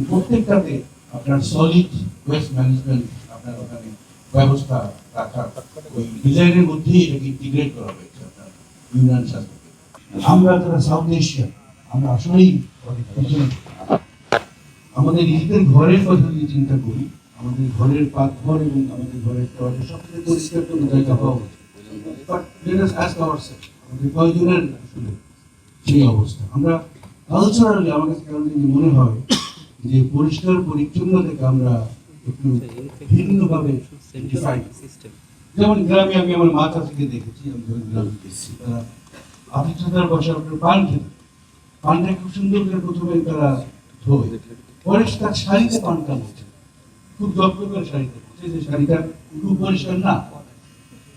প্রত্যেকটাতে আপনার solid waste management আপনার ওখানে ব্যবস্থা রাখার ওই ডিজাইনের মধ্যেই এটাকে ইন্টিগ্রেট করা হয়েছে আপনার ইউনিয়ন স্বাস্থ্যকে। আমরা যারা সাউথ এশিয়া আমরা আসলেই আমাদের নিজেদের ঘরের কথা যদি চিন্তা করি, আমাদের ঘরের পাকঘর এবং আমাদের ঘরের টয়লেট সবথেকে পরিষ্কার কোনো জায়গা হওয়া উচিত। আমাদের কয়জনের আসলে সেই অবস্থা। আমরা কালচারালি আমার কাছে কেন মনে হয় যে পরিষ্কার পরিচ্ছন্ন থেকে আমরা একটু ভিন্নভাবে যেমন গ্রামে আমি আমার মাথা থেকে দেখেছি, আমি যখন গ্রামে গেছি তারা আতিথ্যতার বসে আপনার পান খেতে, পানটা খুব সুন্দর করে প্রথমে তারা ধোয়, পরে তার শাড়িতে পানটা হচ্ছে খুব যত্ন করে শাড়িতে হচ্ছে যে শাড়িটা খুব পরিষ্কার না।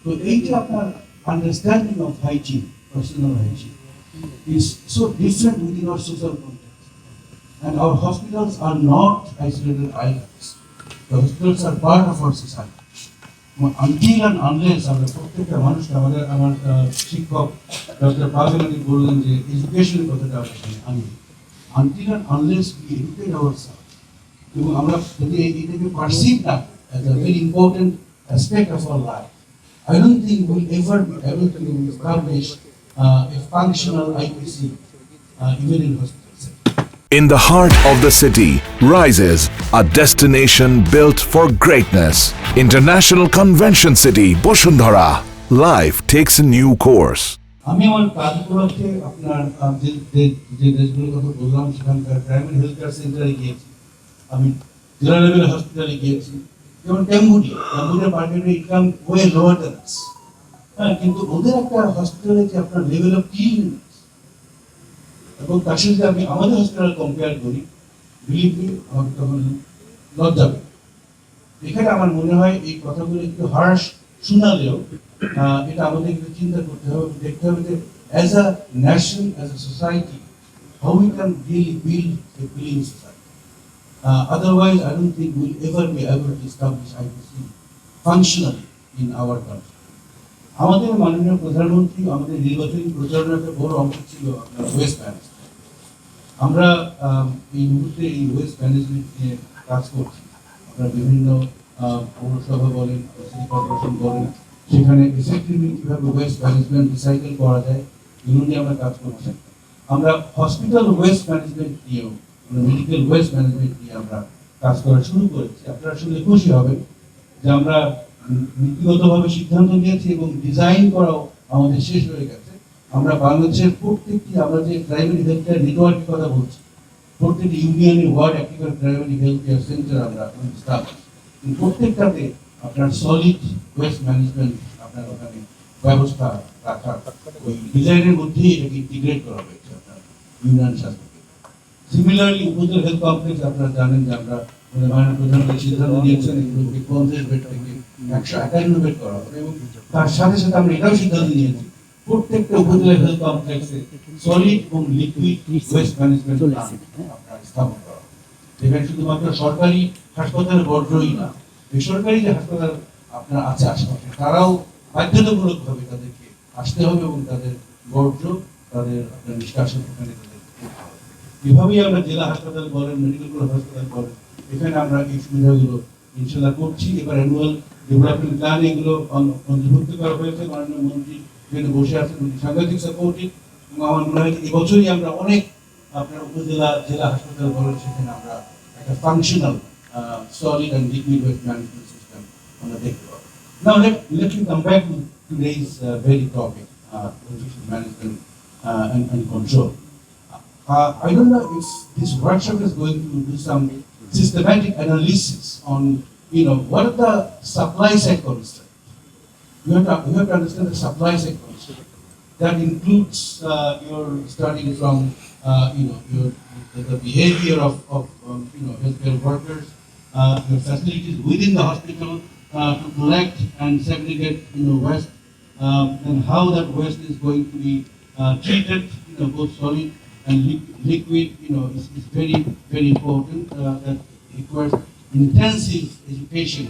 তো এই যে আপনার understanding of hygiene, personal hygiene is so different within our social context. And our hospitals are not isolated islands. The hospitals are part of our society. Until and unless আমরা প্রত্যেকটা মানুষ আমার শিক্ষক ডক্টর পাভেল আলী বললেন যে এডুকেশনের কথাটা আমি until and unless we educate ourselves এবং আমরা যদি এটাকে পারসিভ না as a very important aspect of our life, I don't think we'll ever be able to establish a functional IPC even in hospitals. In the heart of the city rises a destination built for greatness. International Convention City, Bosundhara. Life takes a new course. আমি আমার কাজগুলোতে আপনার যে দেশগুলোর কথা বললাম সেখানকার primary health care সেন্টারে গিয়েছি, আমি জেলা লেভেল হসপিটালে গিয়েছি, যেমন ক্যাম্বোডিয়া পার্টির ইনকাম ওয়ে লোয়ার দ্যান আস। হ্যাঁ, কিন্তু ওদের একটা হসপিটালে যে আপনার লেভেল অফ ক্লিননেস এবং তার সাথে আমি আমাদের হসপিটাল কম্পেয়ার করি, বিলিভ মি আমার তখন লজ্জা পেল। এখানে আমার মনে হয় এই কথাগুলো একটু হার্শ শোনালেও এটা আমাদের একটু চিন্তা করতে হবে, দেখতে হবে যে as a nation, as a society, how we can really build a clean society. Otherwise, I don't think we'll ever be able to establish IPC functionally in our country. আমাদের মাননীয় প্রধানমন্ত্রী আমাদের নির্বাচনী প্রচারণার একটা বড় অংশ ছিল আপনার ওয়েস্ট ম্যানেজমেন্ট। আমরা এই মুহূর্তে এই ওয়েস্ট ম্যানেজমেন্ট নিয়ে কাজ করছি। আমরা বিভিন্ন পৌরসভা বলেন, সিটি কর্পোরেশন বলেন, সেখানে এফেক্টিভলি কীভাবে ওয়েস্ট ম্যানেজমেন্ট রিসাইকেল করা যায় এগুলো নিয়ে আমরা কাজ করছি। আমরা হসপিটাল ওয়েস্ট ম্যানেজমেন্ট নিয়েও, মেডিকেল ওয়েস্ট ম্যানেজমেন্ট নিয়ে আমরা কাজ করা শুরু করেছি। আপনারা শুনলে খুশি হবেন যে আমরা নীতিগতভাবে সিদ্ধান্ত নিয়েছি এবং ডিজাইন করাও আমাদের শেষ হয়ে গেছে। আমরা বাংলাদেশের প্রত্যেকটি, আমরা যে প্রাইমারি হেলথ কেয়ার নেটওয়ার্কের কথা বলছি, প্রত্যেকটি ইউনিয়নে ওয়ার্ড একটিভাবে প্রাইমারি হেলথ কেয়ার সেন্টার আমরা স্থাপন, প্রত্যেকটাতে আপনার সলিড ওয়েস্ট ম্যানেজমেন্ট আপনার ওখানে ব্যবস্থা রাখার ওই ডিজাইনের মধ্যেই এটাকে ইন্টিগ্রেট করা হয়েছে আপনার ইউনিয়ন স্বাস্থ্যকে। সিমিলারলি উপজেলা হেলথ কমপ্লেক্স আপনারা জানেন যে আমরা মাননীয় প্রধানমন্ত্রী সিদ্ধান্ত নিয়েছেন এগুলোকে 50 বেড থেকে 151 বেড করা হবে এবং তার সাথে সাথে আমরা এটাও সিদ্ধান্ত নিয়েছি প্রত্যেকটা উপজেলা হেলথ কমপ্লেক্সে সলিড এবং লিকুইড ওয়েস্ট ম্যানেজমেন্ট আপনার স্থাপন করা হবে। যেখানে শুধুমাত্র সরকারি হাসপাতালের বর্জ্যই না, বেসরকারি যে হাসপাতাল আপনার আছে আশেপাশে তারাও বাধ্যতামূলকভাবে তাদেরকে আসতে হবে এবং তাদের বর্জ্য, তাদের আপনার নিষ্কাশন ওখানে তাদের করতে হবে। এভাবেই আমরা জেলা হাসপাতাল বলেন, মেডিকেল কলেজ হাসপাতাল বলেন, এখানে আমরা এই সুবিধাগুলো ইনশাল্লাহ করছি। এবার অ্যানুয়াল ডেভেলপমেন্ট প্ল্যান এগুলো অন্তর্ভুক্ত করা হয়েছে। মাননীয় মন্ত্রী যেখানে বসে আছেন উনি সাংঘাতিক সাপোর্টিভ এবং আমার মনে হয় এবছরই আমরা অনেক আপনার উপজেলা জেলা হাসপাতাল বলেন সেখানে আমরা একটা functional solid and liquid waste management system আমরা দেখতে পাবো। Now let me come back to today's very topic, pollution management and control. I don't know if this workshop is going to do some systematic analysis on, what are the supply side constraints. You have to understand the supply side constraint. That includes your starting from the behavior of healthcare workers, your facilities within the hospital to collect and segregate waste, and how that waste is going to be treated, both solid and liquid, is very, very important. That requires intensive education